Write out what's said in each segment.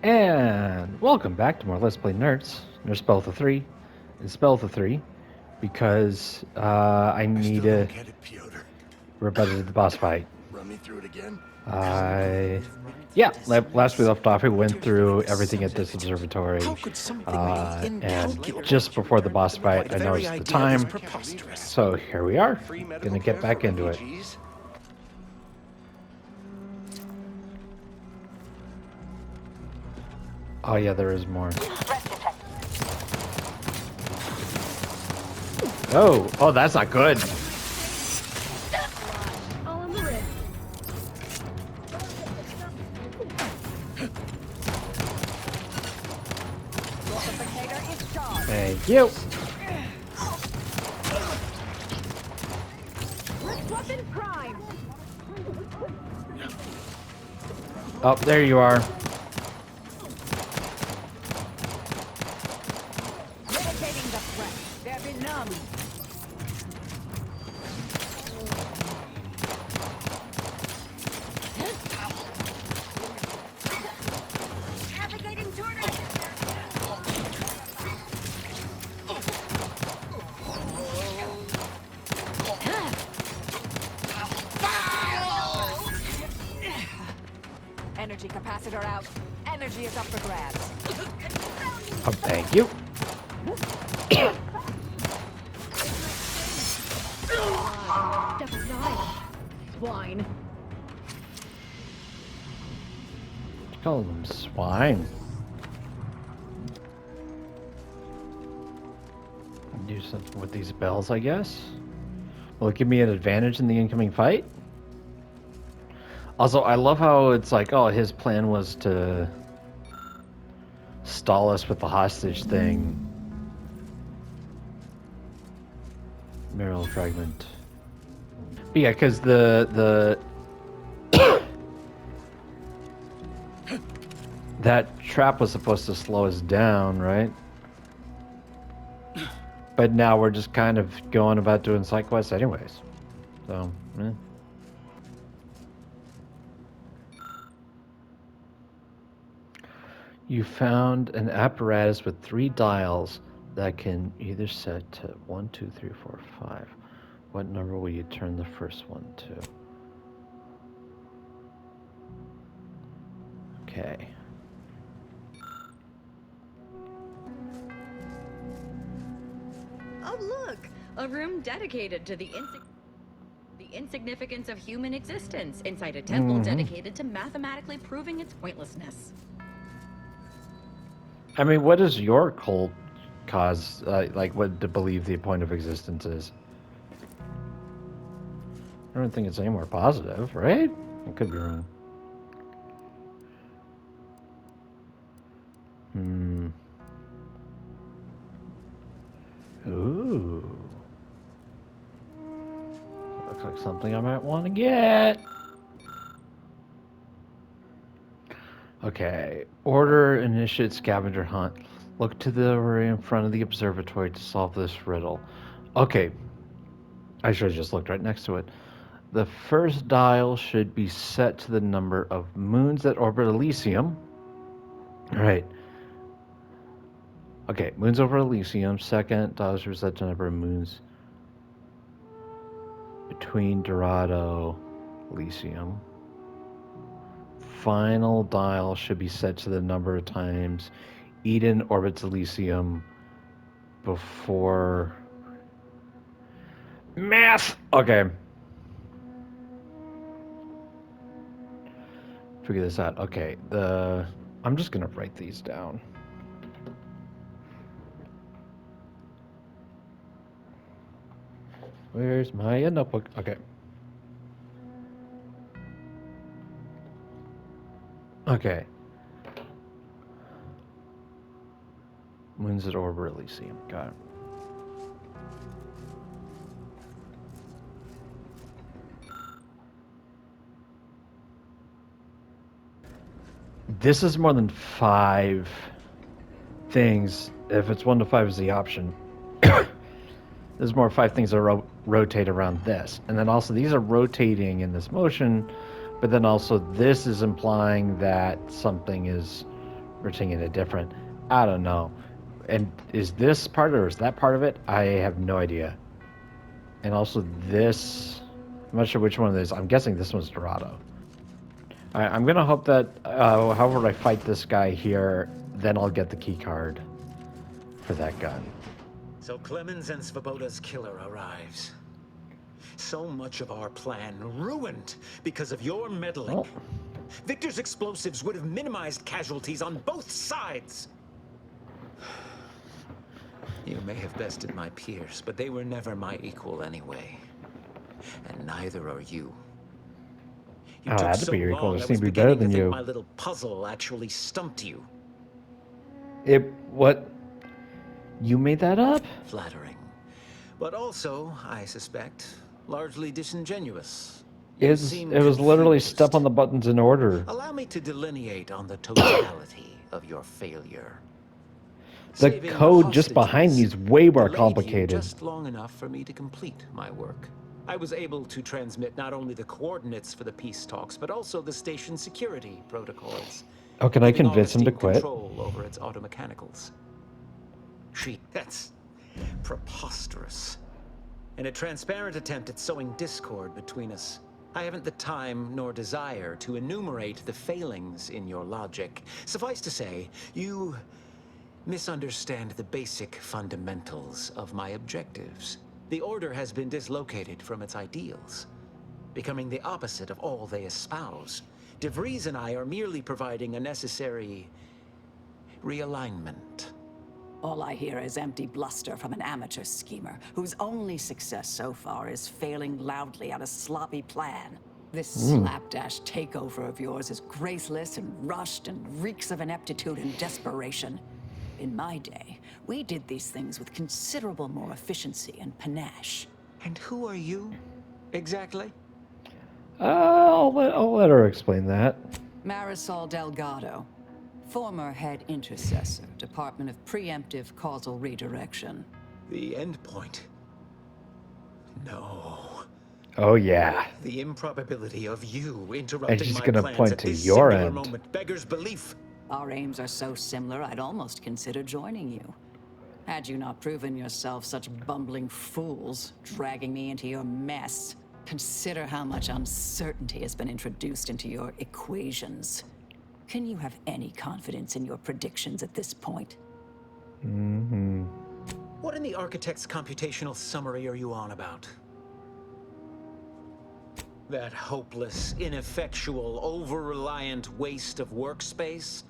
And welcome back to more Let's Play Nerds. There's Speltha 3 and Speltha 3 because I I need still to don't get it, Piotr. rebutted the boss fight. Run me through it again. Yeah, last we left off, we went through everything at this observatory. How could something And incalculable just before the boss fight, the I very noticed the idea is time. preposterous? So here we are. Free medical Gonna get care back for into it. refugees? Oh yeah, there is more. Oh, that's not good. All on the wrist. Thank you. Weapon prime. Oh, there you are. Mitigating the threat. They're benumbed. Navigating tornado. Energy capacitor out. Energy is up for grabs. Oh, thank you. Step aside. Swine. Call them swine. Do something with these bells, I guess. Will it give me an advantage in the incoming fight? Also, I love how it's like, oh, his plan was to stall us with the hostage thing. Mineral fragment. But yeah, because the that trap was supposed to slow us down, right? But now we're just kind of going about doing side quests anyways. So, eh. You found an apparatus with 3 dials that can either set to 1, 2, 3, 4, 5. What number will you turn the first one to? Okay. Oh, look! A room dedicated to the insignificance of human existence inside a temple dedicated to mathematically proving its pointlessness. I mean, what does your cult cause, like, what to believe the point of existence is? I don't think it's any more positive, right? I could be wrong. Ooh. Looks like something I might want to get. Okay. Order initiate scavenger hunt. Look to the array in front of the observatory to solve this riddle. Okay. I should have just looked right next to it. The first dial should be set to the number of moons that orbit Elysium. All right. Okay, moons over Elysium. Second dial should be set to the number of moons between Dorado, Elysium. Final dial should be set to the number of times Eden orbits Elysium before math. Okay. Figure this out. Okay, I'm just gonna write these down. Where's my notebook? Okay. Okay. Moons that orbit Elysium. Got it. This is more than 5 things. If it's 1 to 5 is the option. There's more 5 things that rotate around this. And then also these are rotating in this motion, but then also this is implying that something is We're singing it different. I don't know. And is this part or is that part of it? I have no idea. And also this, I'm not sure which one of these. I'm guessing this one's Dorado. All right, I'm gonna hope that however I fight this guy here, then I'll get the key card for that gun. So Clemens and Svoboda's killer arrives. So much of our plan ruined because of your meddling. Oh. Victor's explosives would have minimized casualties on both sides. You may have bested my peers, but they were never my equal anyway. And neither are you. You Oh, I took had to so be your equal. long, It I seemed was to be better beginning than to think you. my little puzzle actually stumped you. What? You made that up? Flattering. But also, I suspect, largely disingenuous. It You was seem literally confused. step on the buttons in order. Allow me to delineate on the totality of your failure. The Saving code just behind me hostages is way more delayed you complicated. just long enough for me to complete my work. I was able to transmit not only the coordinates for the peace talks, but also the station security protocols. Oh, can I giving convince him to Augustine quit? Control over its automechanicals. That's preposterous. In a transparent attempt at sowing discord between us, I haven't the time nor desire to enumerate the failings in your logic. Suffice to say, you misunderstand the basic fundamentals of my objectives. The Order has been dislocated from its ideals, becoming the opposite of all they espouse. De Vries and I are merely providing a necessary realignment. All I hear is empty bluster from an amateur schemer whose only success so far is failing loudly at a sloppy plan. This slapdash takeover of yours is graceless and rushed and reeks of ineptitude and desperation. In my day, we did these things with considerable more efficiency and panache. And who are you, exactly? I'll let her explain that. Marisol Delgado, former head intercessor, Department of Preemptive Causal Redirection. The endpoint. No. Oh yeah. The improbability of you interrupting she's my gonna plans point at to this your singular end. moment beggars belief. Our aims are so similar, I'd almost consider joining you. Had you not proven yourself such bumbling fools, dragging me into your mess. Consider how much uncertainty has been introduced into your equations. Can you have any confidence in your predictions at this point? What in the architect's computational summary are you on about? That hopeless, ineffectual, over-reliant waste of workspace?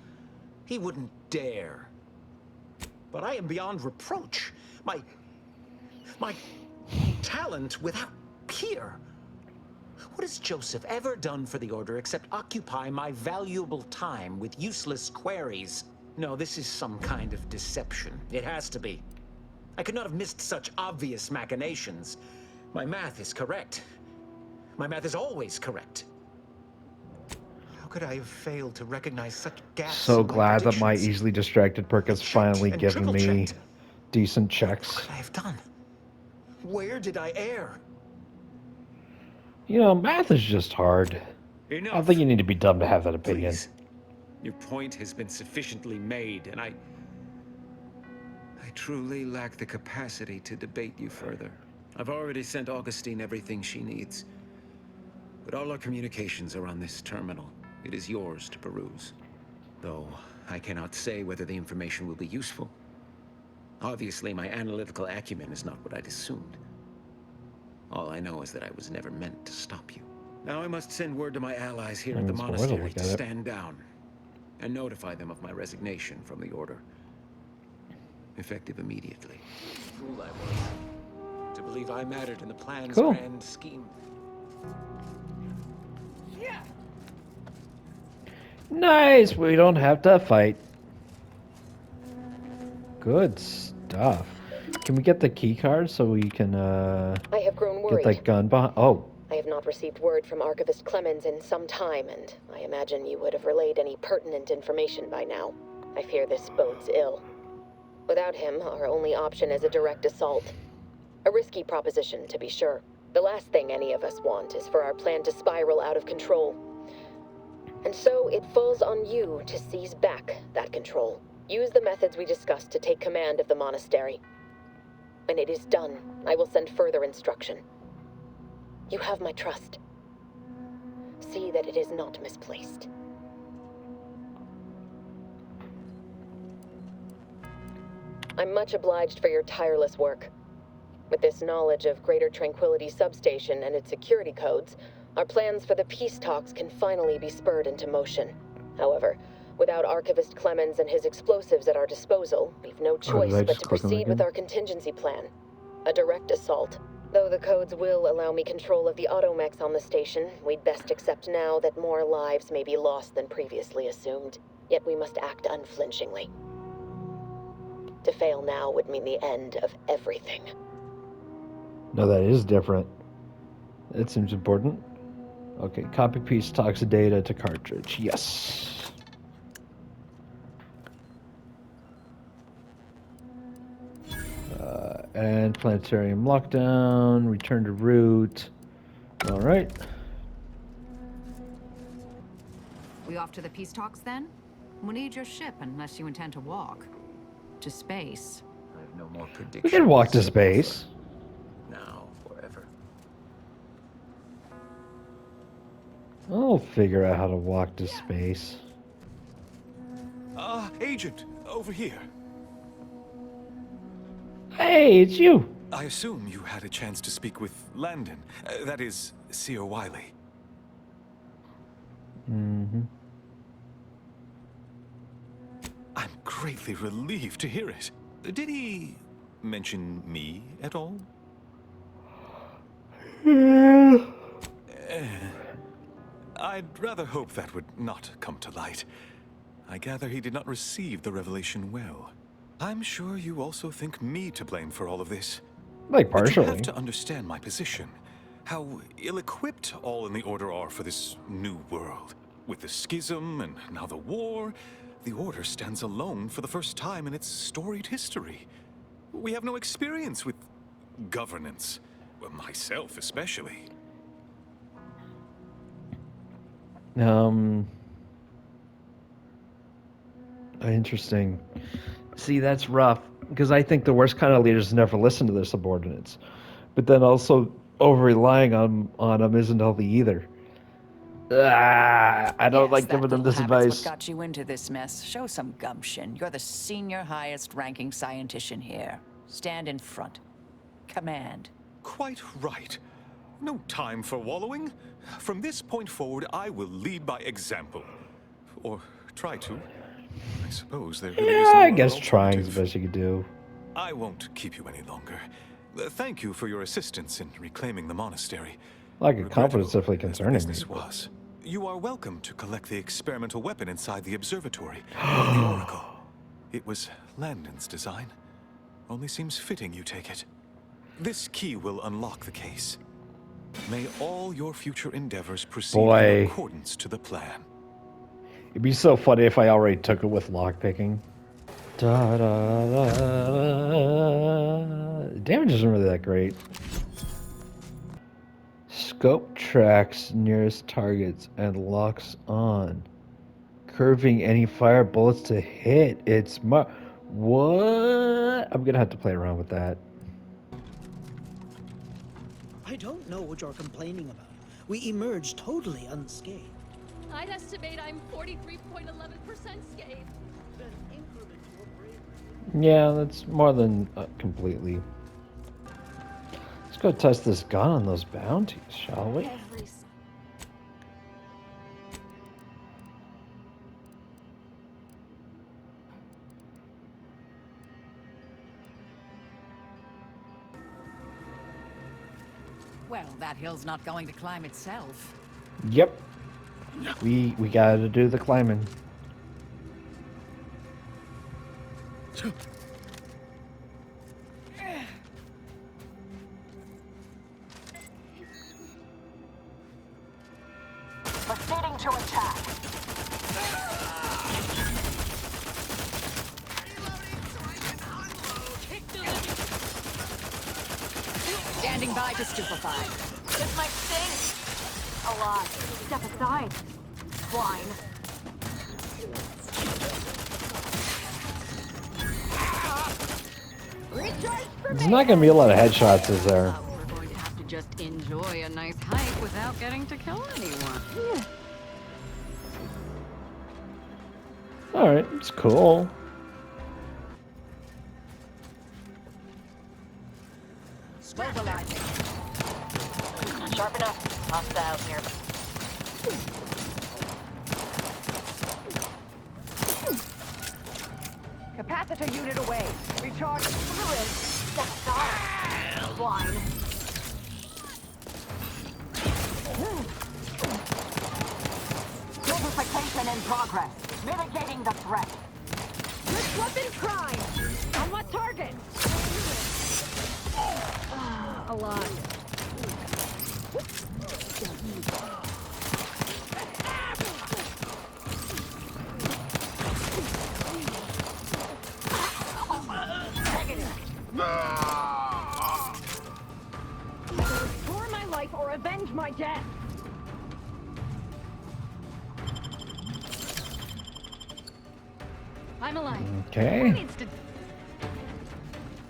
He wouldn't dare. But I am beyond reproach. My talent without peer. What has Joseph ever done for the Order except occupy my valuable time with useless queries? No, this is some kind of deception. It has to be. I could not have missed such obvious machinations. My math is correct. My math is always correct. How could I have failed to recognize such gaps So in my glad that my predictions? easily distracted perk has Checked finally and given me triple-checked. decent What checks. could I have done? Where did I err? You know, math is just hard. I don't think you need to be dumb to have that opinion. Please. Your point has been sufficiently made, and I truly lack the capacity to debate you further. I've already sent Augustine everything she needs. But all our communications are on this terminal. It is yours to peruse. Though I cannot say whether the information will be useful. Obviously, my analytical acumen is not what I'd assumed. All I know is that I was never meant to stop you. Now I must send word to my allies here at the That's one way to monastery look to at it. stand down and notify them of my resignation from the Order. Effective immediately. Fool I was to believe I mattered in the plan's Cool. grand scheme. Nice. We don't have to fight. Good stuff. Can we get the key card so we can I have grown get worried. that gun behind? Oh, I have not received word from Archivist Clemens in some time, and I imagine you would have relayed any pertinent information by now. I fear this bodes ill. Without him, our only option is a direct assault. A risky proposition, to be sure. The last thing any of us want is for our plan to spiral out of control. And so it falls on you to seize back that control. Use the methods we discussed to take command of the monastery. When it is done, I will send further instruction. You have my trust. See that it is not misplaced. I'm much obliged for your tireless work. With this knowledge of Greater Tranquility Substation and its security codes, our plans for the peace talks can finally be spurred into motion. However, without Archivist Clemens and his explosives at our disposal, we've no choice did I but just to click on proceed that with again? our contingency plan. A direct assault. Though the codes will allow me control of the automechs on the station, we'd best accept now that more lives may be lost than previously assumed. Yet we must act unflinchingly. To fail now would mean the end of everything. No, that is different. That seems important. Okay, copy peace talks data to cartridge. Yes. And planetarium lockdown. Return to route. All right. We off to the peace talks then? We'll need your ship unless you intend to walk. To space. I have no more predictions. We can walk to space. Now, forever. I'll figure out how to walk to space. Agent, over here. Hey, it's you. I assume you had a chance to speak with Landon. That is, Seer Wiley. Mm-hmm. I'm greatly relieved to hear it. Did he mention me at all? I'd rather hope that would not come to light. I gather he did not receive the revelation well. I'm sure you also think me to blame for all of this. Like But you partially. have to understand my position. How ill-equipped all in the Order are for this new world. With the schism and now the war, the Order stands alone for the first time in its storied history. We have no experience with governance. Well, myself especially. Interesting. See, that's rough because I think the worst kind of leaders never listen to their subordinates, but then also over relying on them isn't healthy either. I don't like giving them this advice. What got you into this mess? Show some gumption. You're the senior highest-ranking scientician here. Stand in front. Command. Quite right. No time for wallowing. From this point forward, I will lead by example. Or try to. I suppose there really is Yeah, no I guess other trying is the alternative. best you could do. I won't keep you any longer. Thank you for your assistance in reclaiming the monastery. Lack of confidence Regrettable definitely as the concerning me. business was. You are welcome to collect the experimental weapon inside the observatory, or the Oracle. It was Landon's design. Only seems fitting you take it. This key will unlock the case. May all your future endeavors proceed Boy. in accordance to the plan. It'd be so funny if I already took it with lockpicking. Da, da, da, da. Damage isn't really that great. Scope tracks nearest targets and locks on. Curving any fire bullets to hit. It's what? I'm gonna have to play around with that. I don't know what you're complaining about. We emerged totally unscathed. I'd estimate I'm 43.11% scathed. Then increment your bravery. Yeah, that's more than completely. Let's go test this gun on those bounties, shall we? Well, that hill's not going to climb itself. Yep. We gotta do the climbing. Proceeding to attack. Standing by to stupefy. This might sting. A lot. Step aside. swine. There's not gonna be a lot of headshots, is there? We're going to have to just enjoy a nice hike without getting to kill anyone. Alright, it's cool. Mobilizing. Sharp enough. Hostiles nearby. Capacitor unit away. Recharge fluid. Swine. Amplification in progress. Mitigating the threat. Weapon prime. On what target? A lot. Restore my life or avenge my death. I'm alive. Okay. Who needs to...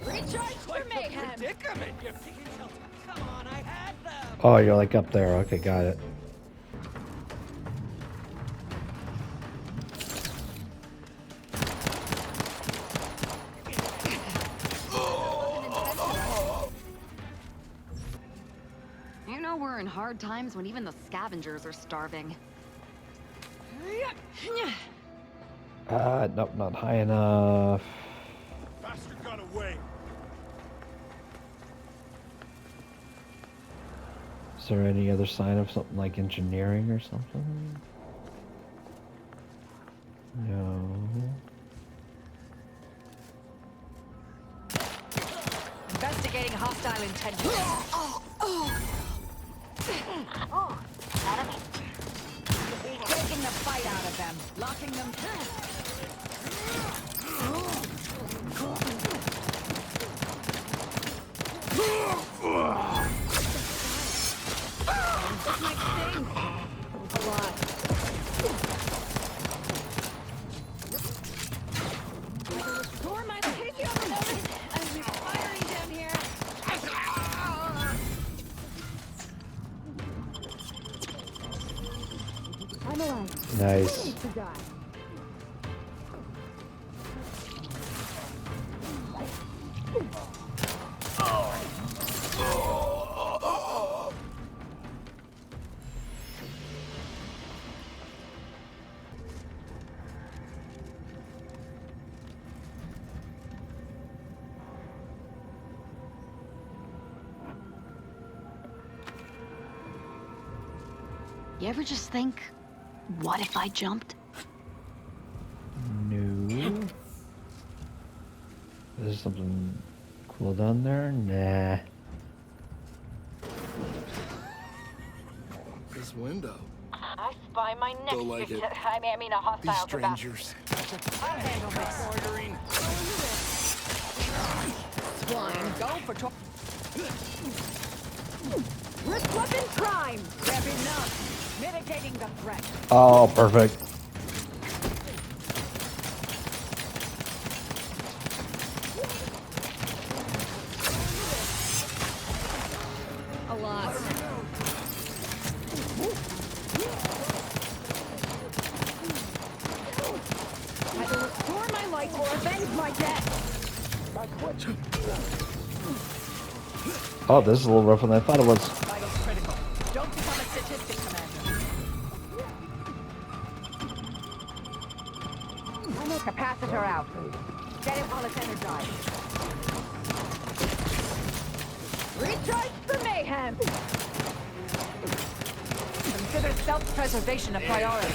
Recharge for mayhem. Oh, you're like up there. Okay, got it. You know we're in hard times when even the scavengers are starving. Nope, not high enough. Bastard got away. Is there any other sign of something like engineering or something? No. Investigating hostile intentions. Taking the fight out of them. Locking them This might sting. A lot. Restore my take you over notice. I'm firing down here. I'm alive. Nice. To die. You ever just think, what if I jumped? No. Is there something cool down there? Nah. This window. I spy my next Don't like it. I mean a These hostile strangers. I'll handle this. Ordering. Swine, go for Risk weapon prime. Grab enough. Mitigating the threat. Oh, perfect. A lot. I will restore my life or avenge my death. Oh, this is a little rougher than I thought it was. Vitals critical. Don't become a statistic, Commander. Capacitor out. Get it while it's energized. Recharge for mayhem. Consider self-preservation a priority.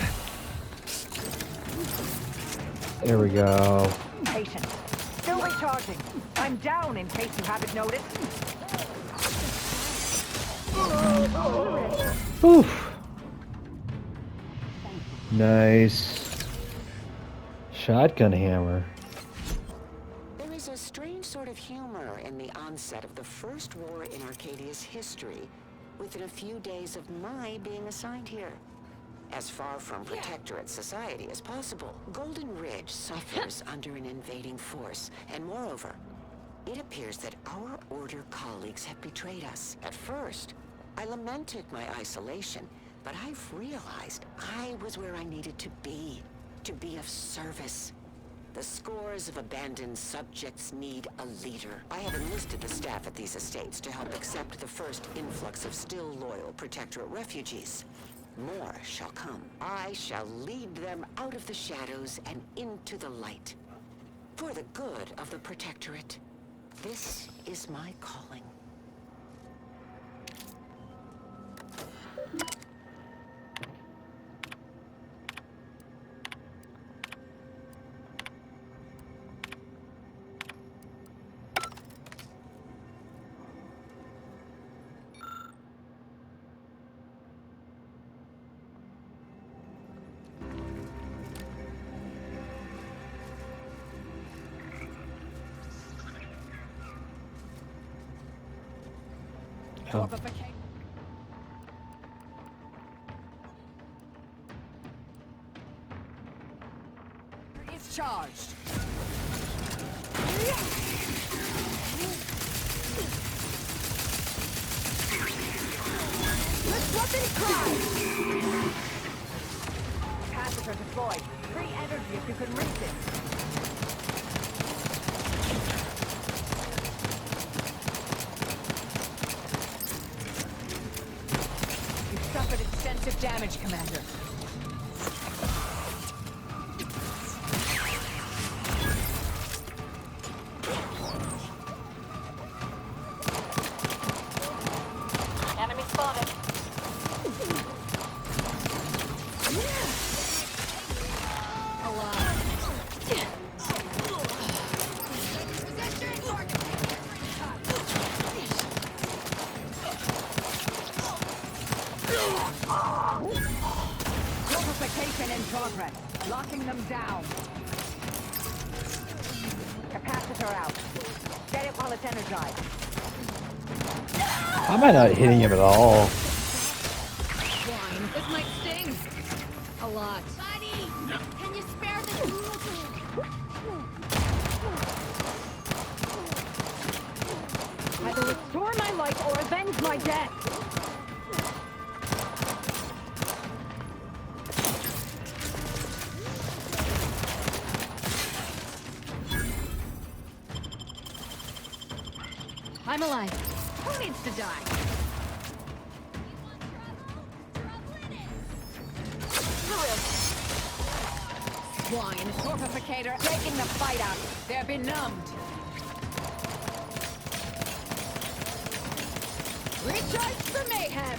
There we go. Patient. Still recharging. I'm down in case you haven't noticed. Oof. Nice. Shotgun hammer. There is a strange sort of humor in the onset of the first war in Arcadia's history, within a few days of my being assigned here. as far from Protectorate society as possible. Golden Ridge suffers under an invading force, and moreover, it appears that our Order colleagues have betrayed us. At first, I lamented my isolation, but I've realized I was where I needed to be of service. The scores of abandoned subjects need a leader. I have enlisted the staff at these estates to help accept the first influx of still loyal Protectorate refugees. More shall come. I shall lead them out of the shadows and into the light. For the good of the Protectorate. This is my calling. Oh. It's charged. Let's weapon crime! Capacitor deployed. Free energy if you can reach it. Suffered extensive damage, Commander. Enemy spotted. Fortification in progress. Locking them down. Capacitor out. Get it while it's energized. How am I not hitting him at all? Wine. This might sting. A lot. Buddy, can you spare the Either restore my life or avenge my death. I'm alive. Who needs to die? Swine. Fortificator taking the fight out. They're benumbed. Recharge for mayhem.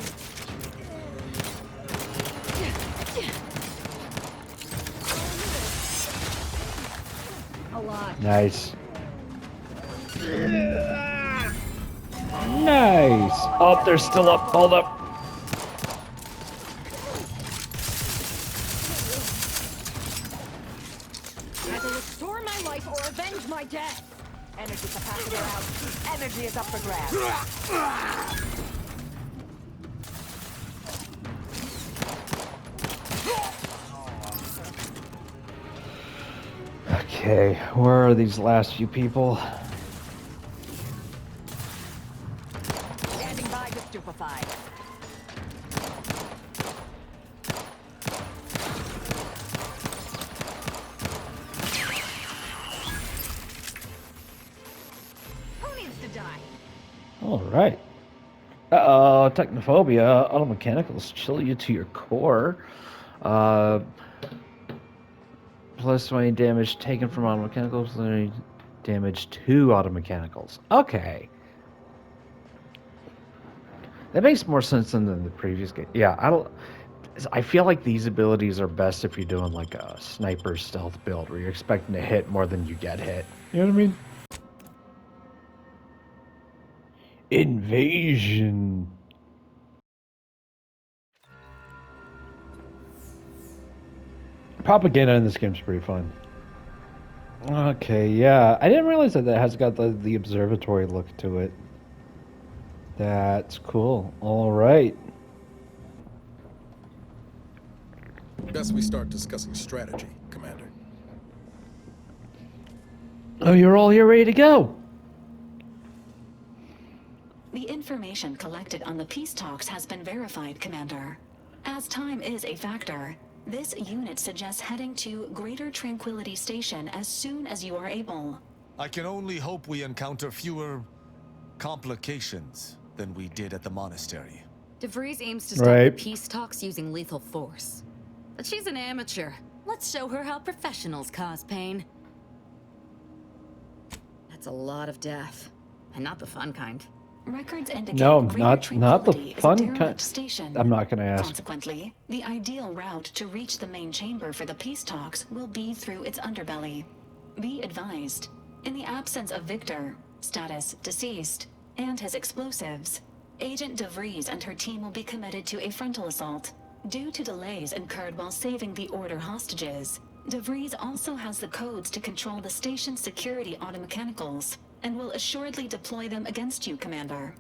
A lot. Nice. Nice. Oh, they're still up. Hold up. Either restore my life or avenge my death. Energy capacitor out. Energy is up for grabs. Okay, where are these last few people? Standing by to stupefy. Who needs to die? All right. Uh-oh, Technophobia. Automechanicals chill you to your core. Plus 20 damage taken from automechanicals, plus 20 damage to automechanicals. Okay. That makes more sense than the previous game. Yeah, I feel like these abilities are best if you're doing like a sniper stealth build where you're expecting to hit more than you get hit. You know what I mean? Invasion. Propaganda in this game's pretty fun. Okay, yeah. I didn't realize that has got the observatory look to it. That's cool. All right. Best we start discussing strategy, Commander. Oh, you're all here ready to go. The information collected on the peace talks has been verified, Commander. As time is a factor, this unit suggests heading to Greater Tranquility Station as soon as you are able. I can only hope we encounter fewer complications than we did at the monastery. DeVries aims to stop the peace talks using lethal force. But she's an amateur. Let's show her how professionals cause pain. That's a lot of death. And not the fun kind. Records indicate No, Greater not the Tranquility is a fun derelict kind. station. I'm not gonna ask. Consequently, the ideal route to reach the main chamber for the peace talks will be through its underbelly. Be advised, in the absence of Victor, status deceased, and his explosives, Agent DeVries and her team will be committed to a frontal assault. Due to delays incurred while saving the Order hostages, DeVries also has the codes to control the station's security automechanicals, and will assuredly deploy them against you, Commander.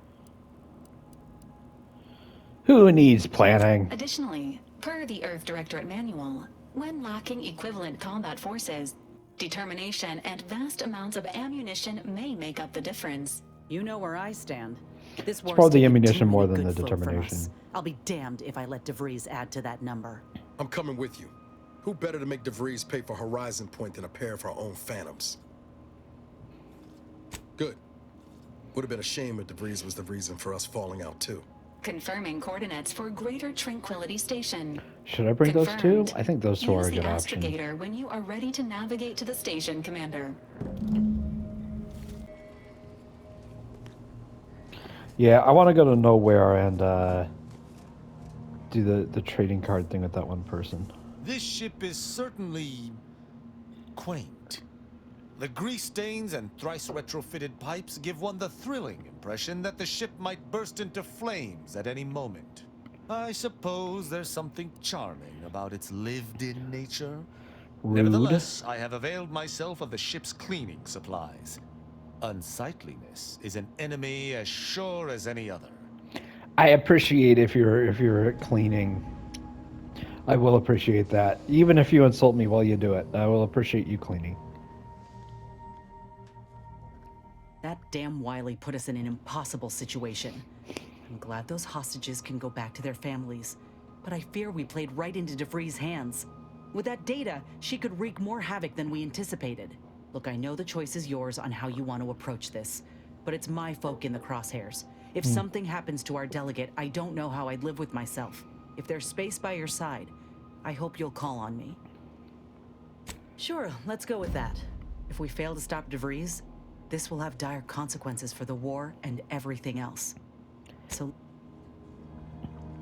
Who needs planning? Additionally, per the Earth Directorate Manual, when lacking equivalent combat forces, determination and vast amounts of ammunition may make up the difference. You know where I stand. This war's It's probably the taken ammunition too more many than the good folk from determination. us. I'll be damned if I let DeVries add to that number. I'm coming with you. Who better to make DeVries pay for Horizon Point than a pair of our own Phantoms? Good. Would have been a shame if DeVries was the reason for us falling out too. Confirming coordinates for Greater Tranquility Station. Should I bring those two? I think those two Use are a the good option. Astrogator when you are ready to navigate to the station, Commander. Yeah, I want to go to Nowhere and do the trading card thing with that one person. This ship is certainly quaint. The grease stains and thrice retrofitted pipes give one the thrilling impression that the ship might burst into flames at any moment. I suppose there's something charming about its lived-in nature. Rude. Nevertheless, I have availed myself of the ship's cleaning supplies. Unsightliness is an enemy as sure as any other. I appreciate if you're cleaning. I will appreciate that. Even if you insult me while you do it, I will appreciate you cleaning. That damn Wiley put us in an impossible situation. I'm glad those hostages can go back to their families, but I fear we played right into DeVries' hands. With that data, she could wreak more havoc than we anticipated. Look, I know the choice is yours on how you want to approach this, but it's my folk in the crosshairs. If something happens to our delegate, I don't know how I'd live with myself. If there's space by your side, I hope you'll call on me. Sure, let's go with that. If we fail to stop DeVries, this will have dire consequences for the war and everything else. So...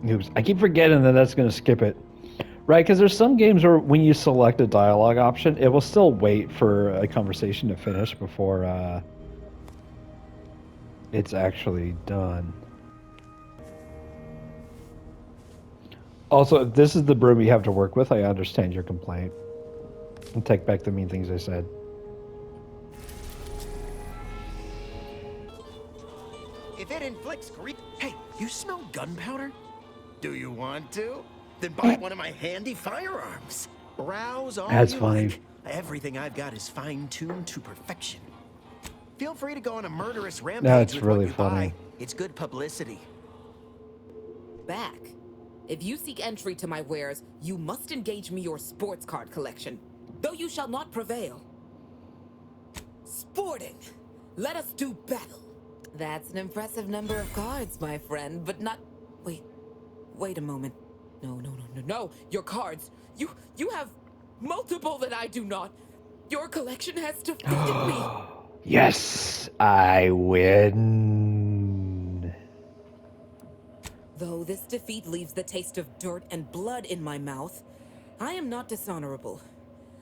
Oops, I keep forgetting that that's going to skip it. Right, because there's some games where when you select a dialogue option, it will still wait for a conversation to finish before it's actually done. Also, if this is the broom you have to work with, I understand your complaint. I'll take back the mean things I said. If it inflicts grief... Hey, you smell gunpowder? Do you want to? Then buy one of my handy firearms. Browse all That's you funny. like. Everything I've got is fine-tuned to perfection. Feel free to go on a murderous rampage That's with really what you funny. buy. It's good publicity. Back. If you seek entry to my wares, you must engage me your sports card collection, though you shall not prevail. Sporting. Let us do battle. That's an impressive number of cards, my friend, but not... Wait a moment. No. Your cards. You have multiple that I do not. Your collection has defeated me. Yes, I win. Though this defeat leaves the taste of dirt and blood in my mouth, I am not dishonorable.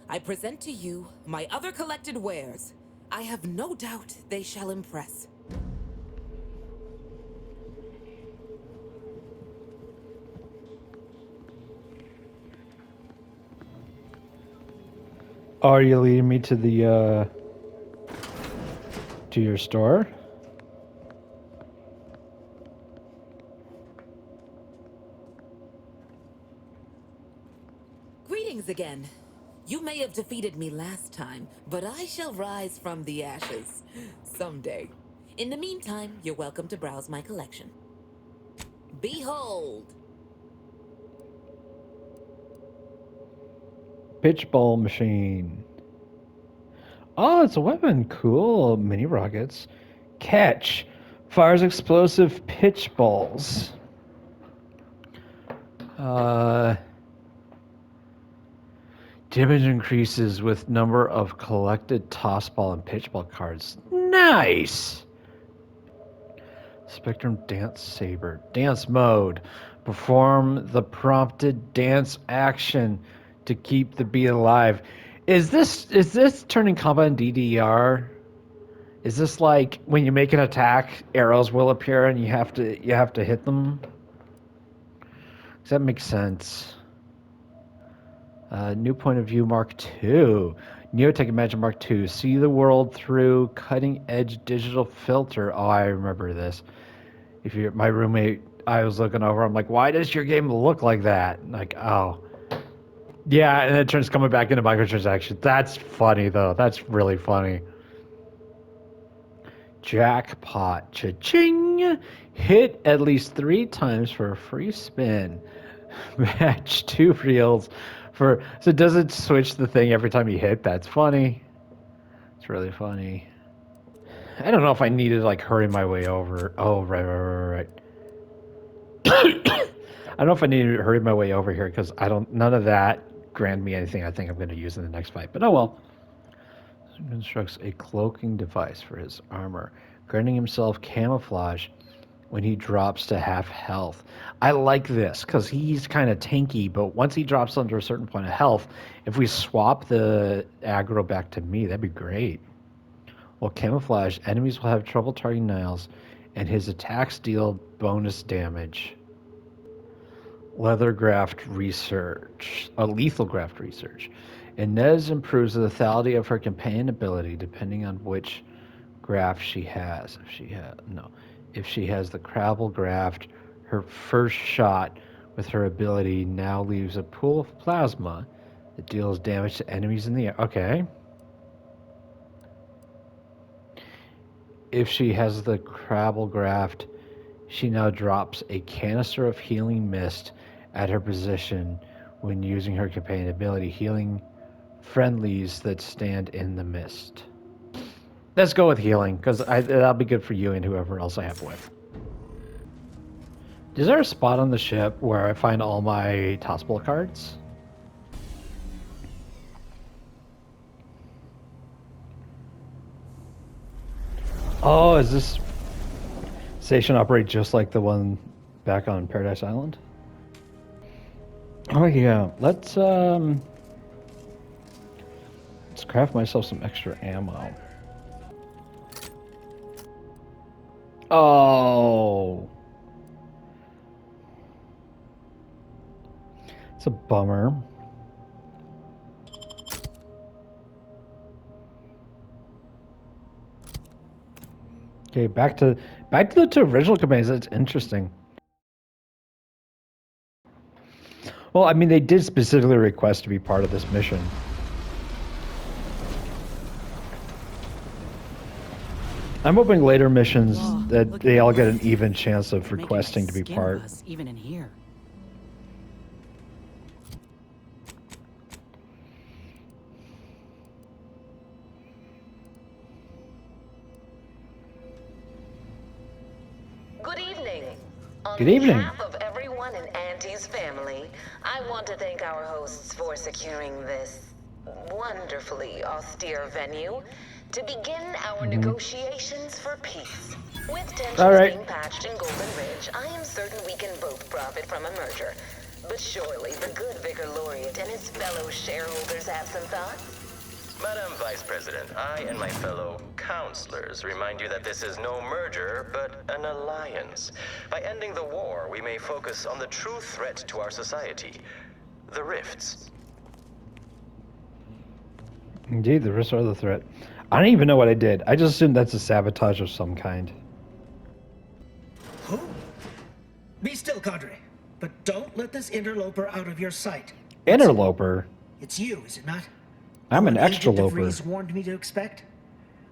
I present to you my other collected wares. I have no doubt they shall impress. Are you leading me to the to your store? again. You may have defeated me last time, but I shall rise from the ashes someday. In the meantime, you're welcome to browse my collection. Behold! Pitch ball machine. Oh, it's a weapon. Cool. Mini rockets. Catch. Fires explosive pitch balls. Damage increases with number of collected toss ball and pitch ball cards. Nice! Spectrum Dance Saber. Dance mode. Perform the prompted dance action to keep the beat alive. Is this turning combat in DDR? Is this like when you make an attack, arrows will appear and you have to hit them? Does that make sense? New point of view Mark II. Neotech Imagine Mark II. See the world through cutting edge digital filter. Oh, I remember this. If you're my roommate, I was looking over. I'm like, why does your game look like that? Like, oh, yeah, and it turns coming back into microtransactions. That's funny though. That's really funny. Jackpot. Cha-ching! Hit at least 3 times for a free spin. Match 2 reels for... So does it switch the thing every time you hit? That's funny. It's really funny. I don't know if I need to like hurry my way over. Oh, right. I don't know if I need to hurry my way over here because none of that grant me anything I think I'm going to use in the next fight. But oh well. Constructs a cloaking device for his armor, granting himself camouflage when he drops to half health. I like this because he's kind of tanky, but once he drops under a certain point of health, if we swap the aggro back to me, that'd be great. While camouflage, enemies will have trouble targeting Niles, and his attacks deal bonus damage. Lethal graft research. Inez improves the lethality of her companion ability depending on which graft she has. If she has the Crabble graft, her first shot with her ability now leaves a pool of plasma that deals damage to enemies in the air. Okay. If she has the Crabble graft, she now drops a canister of healing mist at her position when using her companion ability, healing friendlies that stand in the mist. Let's go with healing, because that'll be good for you and whoever else I have with. Is there a spot on the ship where I find all my tossable cards? Oh, is this station operate just like the one back on Paradise Island? Oh yeah, let's craft myself some extra ammo. Oh, it's a bummer. Okay, back to the 2 original campaigns. That's interesting. Well, I mean, they did specifically request to be part of this mission. I'm hoping later missions that they all get an even chance of requesting to be part. Even in here. Good evening. Good evening. On behalf of everyone in Auntie's family, I want to thank our hosts for securing this wonderfully austere venue to begin our negotiations for peace. With tensions being patched in Golden Ridge, I am certain we can both profit from a merger. But surely the good Vicar Laureate and his fellow shareholders have some thoughts? Madam Vice President, I and my fellow counselors remind you that this is no merger, but an alliance. By ending the war, we may focus on the true threat to our society, the rifts. Indeed, the rifts are the threat. I don't even know what I did. I just assumed that's a sabotage of some kind. Who? Be still, Cadre. But don't let this interloper out of your sight. Interloper? It's you, is it not? I'm an What extra Agent loper. DeVries warned me to expect?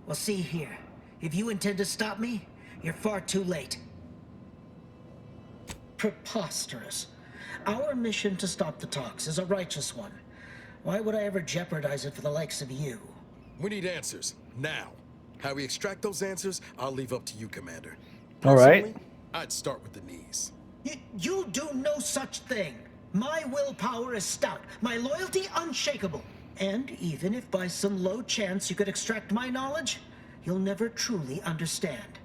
Well, see here. If you intend to stop me, you're far too late. Preposterous. Our mission to stop the talks is a righteous one. Why would I ever jeopardize it for the likes of you? We need answers, now. How we extract those answers, I'll leave up to you, Commander. All right. Personally, I'd start with the knees. You do no such thing. My willpower is stout, my loyalty unshakable. And even if by some low chance you could extract my knowledge, you'll never truly understand.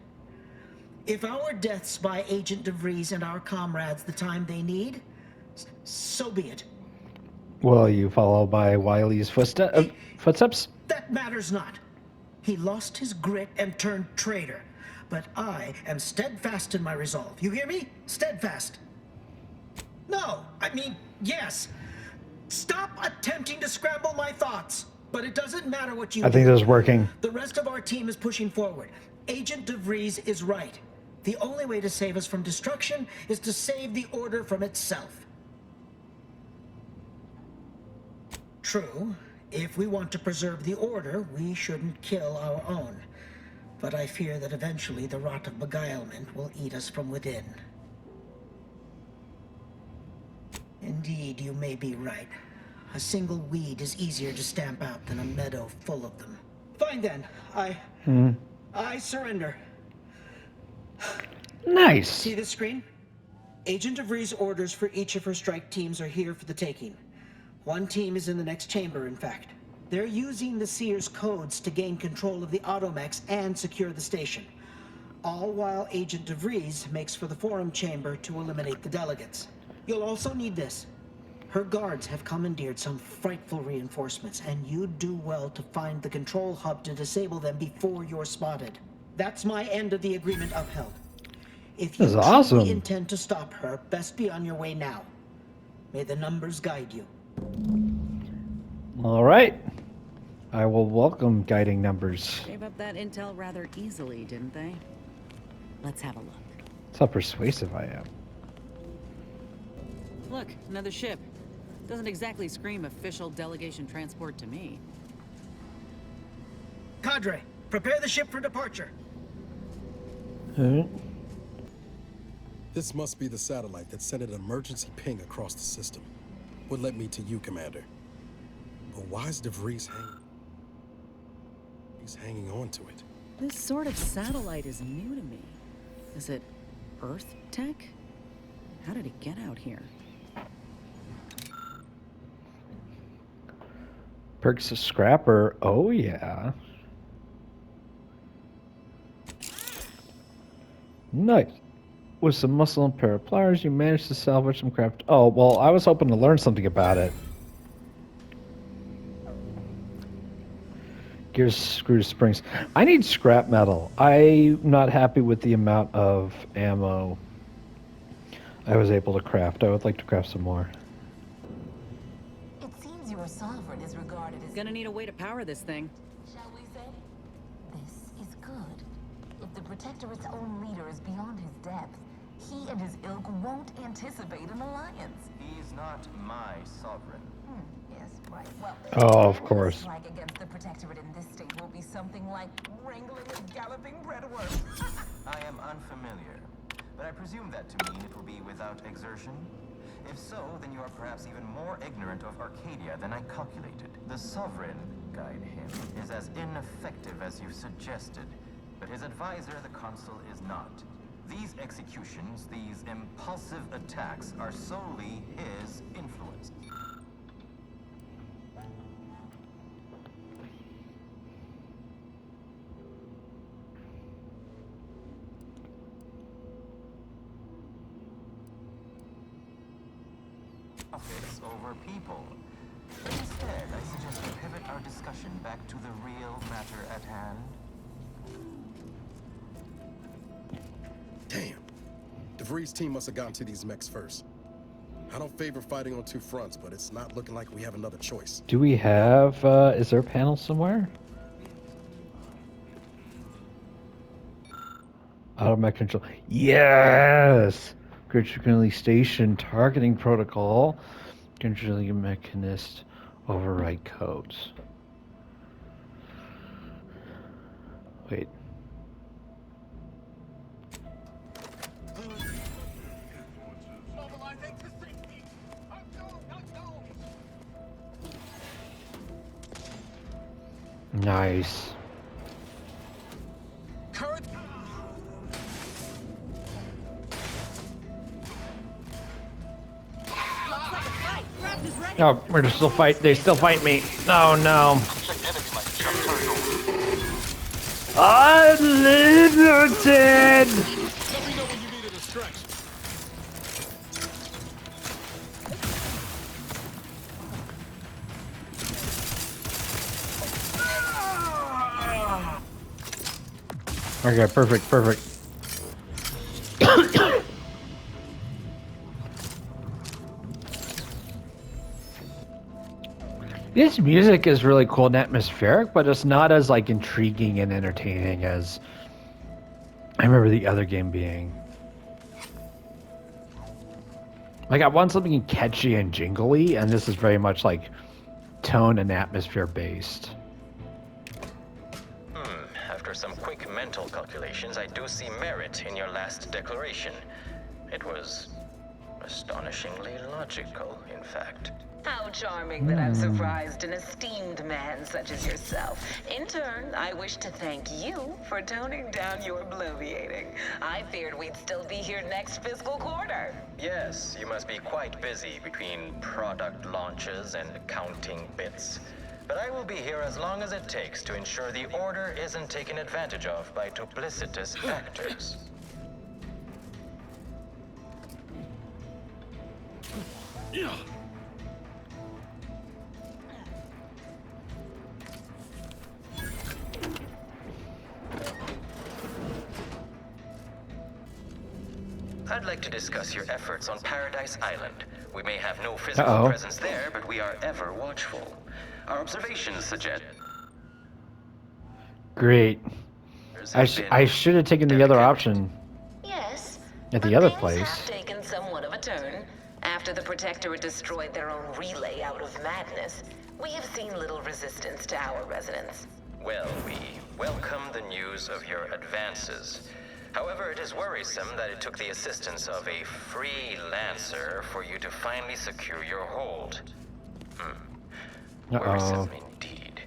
If our deaths by Agent DeVries and our comrades the time they need, so be it. Will you follow by Wiley's footsteps? That matters not. He lost his grit and turned traitor. But I am steadfast in my resolve. You hear me? Steadfast. No, I mean, yes. Stop attempting to scramble my thoughts. But it doesn't matter what you I think do. this is working. The rest of our team is pushing forward. Agent DeVries is right. The only way to save us from destruction is to save the Order from itself. True, if we want to preserve the Order, we shouldn't kill our own. But I fear that eventually the rot of beguilement will eat us from within. Indeed, you may be right. A single weed is easier to stamp out than a meadow full of them. Fine then, I surrender. Nice. See this screen? Agent DeVries' orders for each of her strike teams are here for the taking. One team is in the next chamber, in fact. They're using the Seer's codes to gain control of the automechs and secure the station. All while Agent DeVries makes for the forum chamber to eliminate the delegates. You'll also need this. Her guards have commandeered some frightful reinforcements, and you'd do well to find the control hub to disable them before you're spotted. That's my end of the agreement upheld. If you This is awesome. truly intend to stop her, best be on your way now. May the numbers guide you. All right. I will welcome guiding numbers. Gave up that intel rather easily, didn't they? Let's have a look. That's how persuasive I am. Look, another ship. Doesn't exactly scream official delegation transport to me. Cadre, prepare the ship for departure. This must be the satellite that sent an emergency ping across the system. What led me to you, Commander. But why is DeVries hanging? He's hanging on to it. This sort of satellite is new to me. Is it Earth tech? How did it get out here? Perks of Scrapper. Oh, yeah. Nice. With some muscle and pair of pliers, you managed to salvage some craft. Oh, well, I was hoping to learn something about it. Gears, screws, springs. I need scrap metal. I'm not happy with the amount of ammo I was able to craft. I would like to craft some more. It seems your sovereign is regarded as... Gonna need a way to power this thing. Shall we say? This is good. If the Protectorate's own leader is beyond his depth, he and his ilk won't anticipate an alliance. He's not my sovereign. Yes, right. Well, Oh, of course. like against the Protectorate in this state will be something like wrangling a galloping breadworm. I am unfamiliar, but I presume that to mean it will be without exertion. If so, then you are perhaps even more ignorant of Arcadia than I calculated. The Sovereign, guide him, is as ineffective as you suggested, but his advisor, the Consul, is not. These executions, these impulsive attacks, are solely his influence. Office over people. Instead, I suggest we pivot our discussion back to the real matter at hand. Damn. DeVries' team must have gotten to these mechs first. I don't favor fighting on two fronts, but it's not looking like we have another choice. Do we have, is there a panel somewhere? Automech control. Yes! Critically station targeting protocol. Controlling a mechanist. Overwrite codes. Wait. Nice. Oh, we're still fight. They still fight me. Oh no. Unlimited. Okay, perfect, perfect. This music is really cool and atmospheric, but it's not as like intriguing and entertaining as I remember the other game being. Like I want something catchy and jingly, and this is very much like tone and atmosphere based. After some quick mental calculations, I do see merit in your last declaration. It was astonishingly logical, in fact. How charming that I'm surprised an esteemed man such as yourself. In turn, I wish to thank you for toning down your bloviating. I feared we'd still be here next fiscal quarter. Yes, you must be quite busy between product launches and counting bits. But I will be here as long as it takes to ensure the Order isn't taken advantage of by duplicitous actors. I'd like to discuss your efforts on Paradise Island. We may have no physical presence there, but we are ever watchful. Our observations suggest... Great. I should have taken the other option. Yes. At the other Things place. have taken somewhat of a turn. After the Protectorate destroyed their own relay out of madness, we have seen little resistance to our residents. Well, we welcome the news of your advances. However, it is worrisome that it took the assistance of a freelancer for you to finally secure your hold. Worrisome indeed.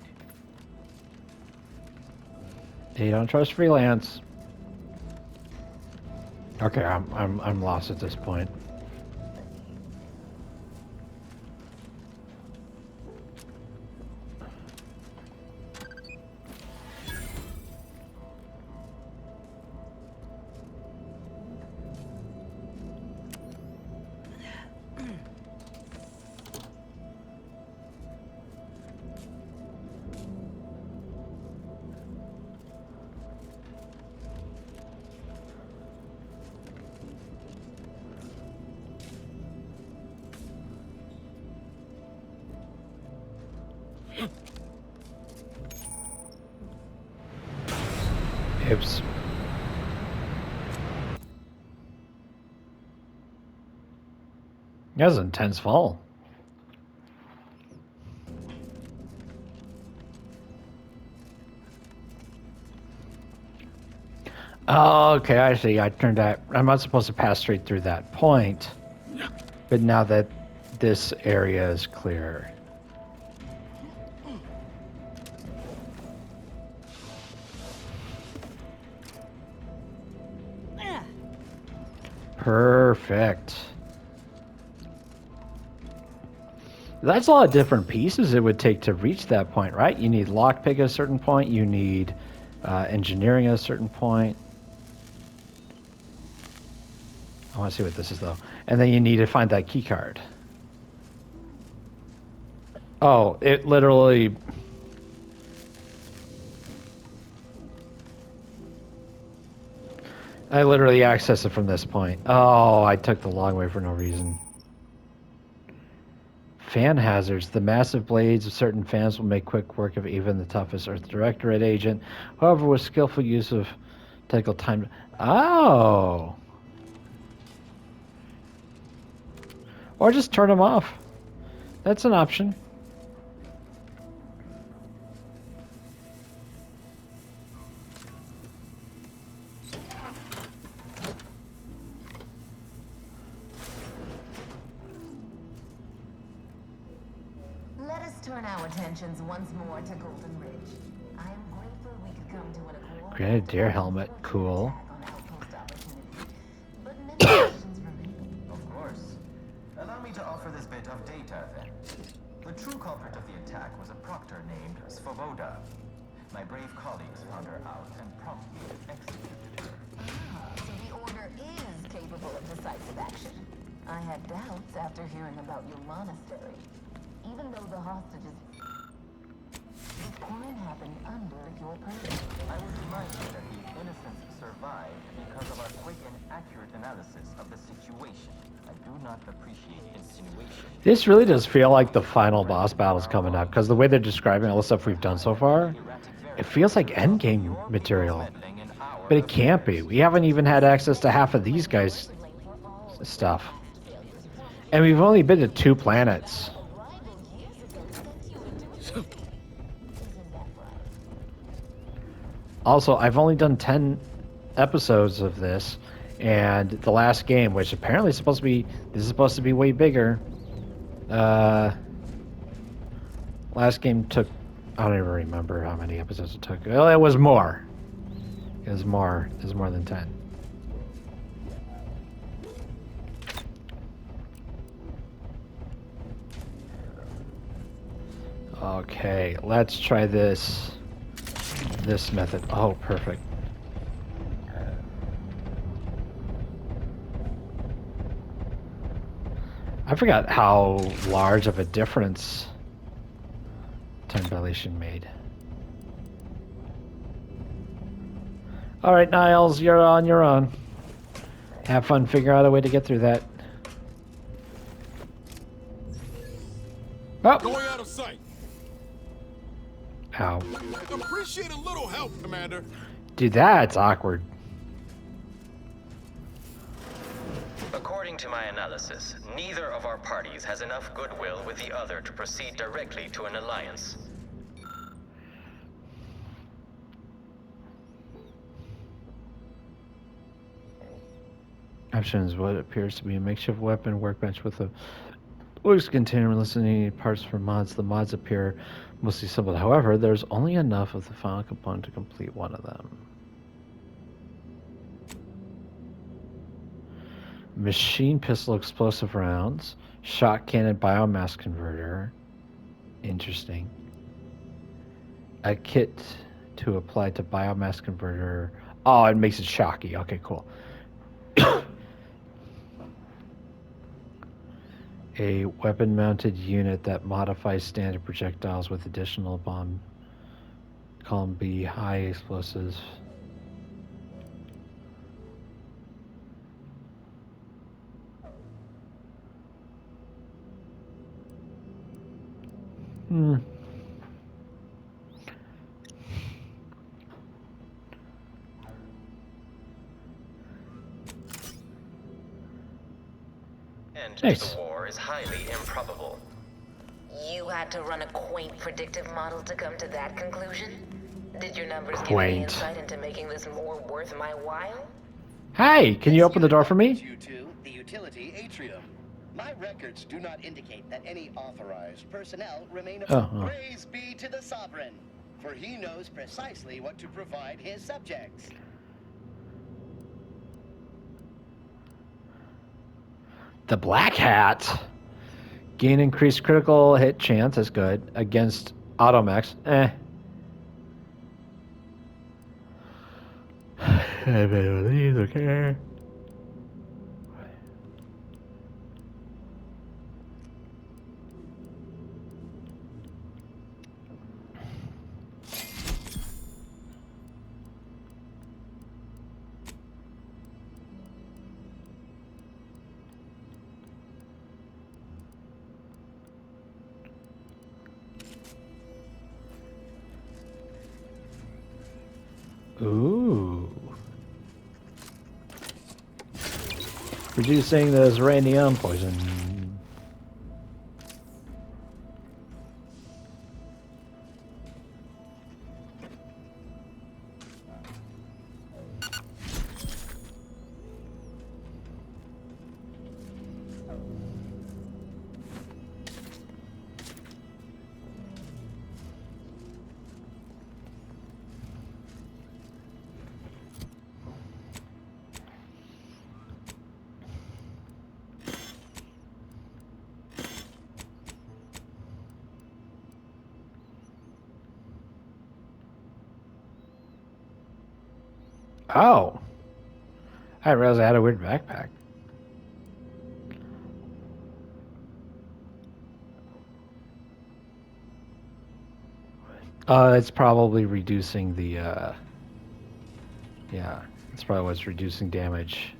They don't trust freelance. Okay, I'm lost at this point. Oops. That was an intense fall. Oh, okay, I see. I turned out. I'm not supposed to pass straight through that point. But now that this area is clear. Perfect. That's a lot of different pieces it would take to reach that point, right? You need lockpick at a certain point. You need engineering at a certain point. I want to see what this is, though. And then you need to find that key card. Oh, it literally... I literally accessed it from this point. Oh, I took the long way for no reason. Fan hazards. The massive blades of certain fans will make quick work of even the toughest Earth Directorate agent. However, with skillful use of technical time... Oh! Or just turn them off. That's an option. turn our attentions once more to Golden Ridge. I am grateful we could come to an accord. Grenadier helmet, cool. Of course. Allow me to offer this bit of data, then. The true culprit of the attack was a proctor named Svoboda. My brave colleagues found her out and promptly executed her. Ah, so the Order is capable of decisive action. I had doubts after hearing about your monastery. Even though the hostages... This crime happened under your purview. I was reminded that the innocents survived because of our quick and accurate analysis of the situation. I do not appreciate insinuation. This really does feel like the final boss battle's coming up, because the way they're describing all the stuff we've done so far, it feels like endgame material. But it can't be. We haven't even had access to half of these guys' stuff. And we've only been to 2 planets. Also, I've only done 10 episodes of this, and the last game, which apparently is supposed to be, this is supposed to be way bigger. Last game took, I don't even remember how many episodes it took. Well, it was more. It was more. It was more than 10. Okay, let's try this method. Oh, perfect. I forgot how large of a difference Time-dilation made. Alright, Niles, you're on your own. Have fun figuring out a way to get through that. Oh. Going out of sight. Ow. Appreciate a little help, Commander. Dude, that's awkward. According to my analysis, neither of our parties has enough goodwill with the other to proceed directly to an alliance. Options: what appears to be a makeshift weapon workbench with a loose container listening parts for mods. The mods appear mostly simple. However, there's only enough of the final component to complete one of them. Machine pistol explosive rounds, shot cannon biomass converter. Interesting. A kit to apply to biomass converter. Oh, it makes it shocky. Okay, cool. A weapon-mounted unit that modifies standard projectiles with additional bomb. Column B, high explosives. Hmm. Nice. The war is highly improbable. You had to run a quaint predictive model to come to that conclusion? Did your numbers give Quaint. any insight into making this more worth my while? Hey, can you open the door for me? You to the utility atrium. My records do not indicate that any authorized personnel remain aboard. Praise be to the Sovereign, for he knows precisely what to provide his subjects. The Black Hat. Gain increased critical hit chance. That's good. Against automechs. Okay. Ooh. Reducing the Zeranium poison. Oh. I didn't realize I had a weird backpack. It's probably reducing the, yeah, it's probably what's reducing damage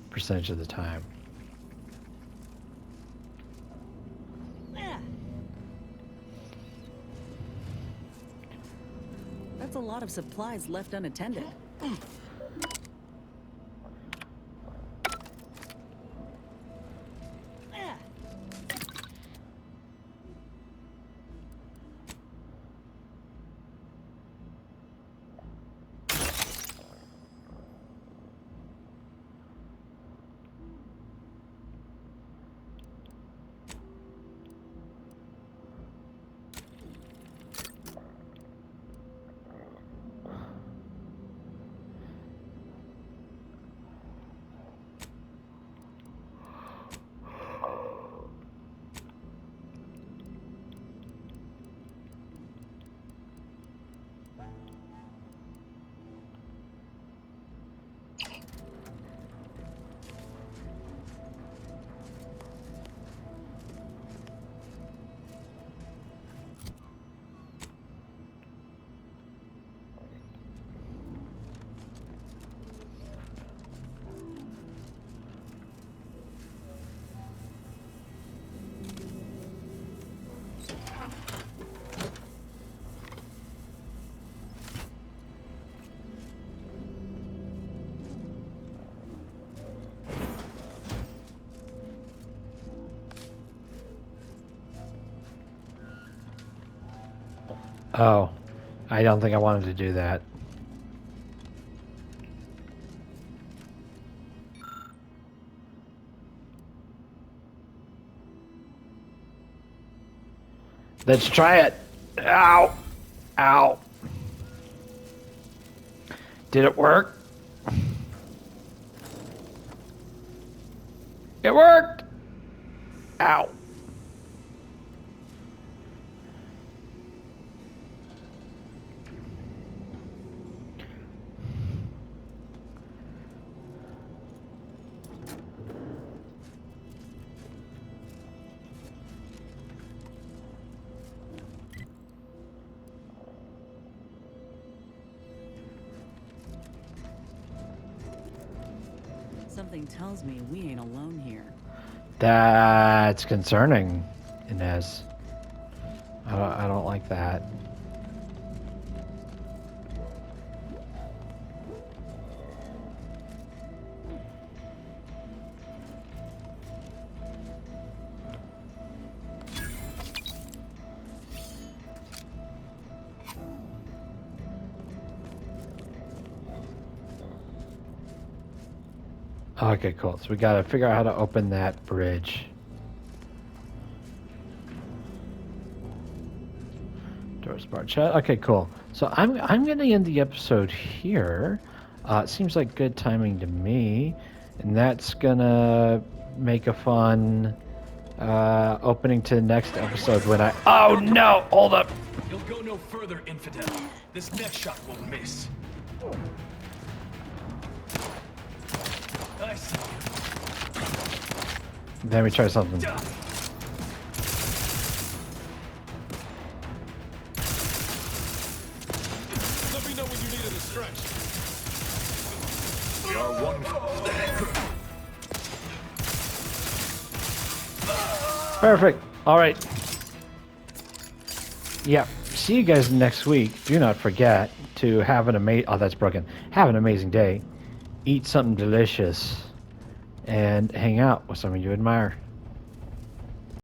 percentage of the time. That's a lot of supplies left unattended. Oh, I don't think I wanted to do that. Let's try it. Ow. Ow. Did it work? It worked. Ow. Something tells me we ain't alone here. That's concerning, Inez. I don't like that. Okay, cool. So we gotta figure out how to open that bridge. Doors bar chat. Okay, cool. So I'm gonna end the episode here. It seems like good timing to me, and that's gonna make a fun opening to the next episode when I. Oh no! Hold up. You'll go no further, infidel. This next shot won't miss. Nice. Let me try something. Let me know when you needed a stretch. We are one. Perfect. All right. Yeah. See you guys next week. Do not forget to have an amazing. Oh, that's broken. Have an amazing day. Eat something delicious, and hang out with someone you admire.